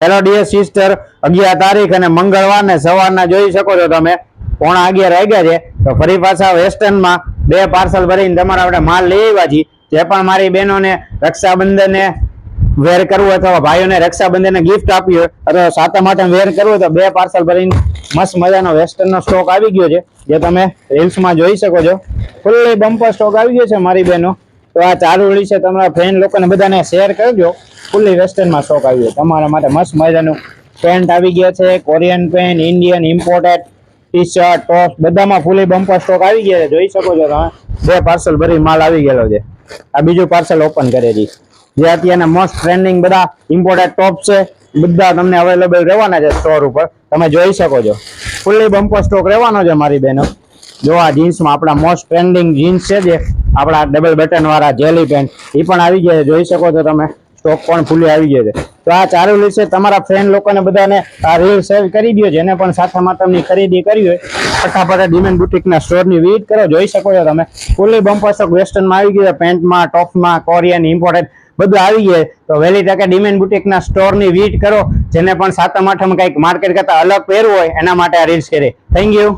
Hello dear sister, 11 તારીખ અને મંગળવાર ને સવારના જોઈ શકો છો તમે 11:15 વાગ્યા છે. તો ફરી પાછા વેસ્ટર્નમાં 2 પાર્સલ ભરીને તમારા આપણે માલ લઈ આવ્યા છીએ. જે પણ મારી બહેનોને રક્ષાબંધને વેર કરવું અથવા ભાઈઓને રક્ષાબંધને ગિફ્ટ આપવી હોય અથવા સાતમ આઠમ વેર કરવું હોય તો 2 પાર્સલ ભરીને મસ્ત મજાનો વેસ્ટર્નનો સ્ટોક આવી ગયો છે, જે તમે રીલ્સમાં જોઈ શકો છો. ફૂલ્લી બમ્પર સ્ટોક આવી ગયો છે મારી બહેનો. તો આ ચાલુ રીલ છે, તમારા ફ્રેન્ડ લોકોને બધાને શેર કરજો. ફૂલ્લી વેસ્ટર્નમાં સ્ટોક આવ્યો તમારા માટે. મસ્ત મજાનું પેન્ટ આવી ગયા છે, Korean pant, Indian imported T shirt, top બધામાં ફૂલી બમ્પર સ્ટોક આવી ગયા છે. જોઈ શકો છો તમે 2 પાર્સલ ભરી માલ આવી ગયેલો છે. આ બીજું પાર્સલ ઓપન કરેલી જે અત્યારના મોસ્ટ ટ્રેન્ડિંગ બધા ઇમ્પોર્ટેડ ટોપ છે, બધા તમને અવેલેબલ રહેવાના છે સ્ટોર ઉપર. તમે જોઈ શકો છો ફૂલ્લી બમ્પર સ્ટોક રહેવાનો છે મારી બહેનો. જો આ જીન્સમાં આપણા મોસ્ટ ટ્રેન્ડિંગ જીન્સ છે, જે આપણા ડબલ બટન વાળા જેલી પેન્ટ, એ પણ આવી ગયા છે. જોઈ શકો છો તમે સ્ટોક પણ ફૂલી આવી ગયો છે. તો આ ચાલુ રીલ છે, તમારા ફ્રેન્ડ લોકોને બધાને આ રીલ શેર કરી દો. જેને પણ સાથે માતમની ખરીદી કરી હોય ફટાફટ ડિમેન બુટીકના સ્ટોરની વિઝિટ કરો. જોઈ શકો છો તમે ફૂલી બમ્પર સ્ટોક વેસ્ટર્નમાં આવી ગયો છે. પેન્ટમાં, ટોપમાં, કોરિયન ઇમ્પોર્ટેડ બધું આવી ગયું. તો વહેલી તકે ડિમેન બુટીકના સ્ટોરની વિઝિટ કરો. જેને પણ સાતમ આઠમ કંઈક માર્કેટ કરતા અલગ પહેરવું હોય એના માટે આ રીલ્સ કરી. Thank you.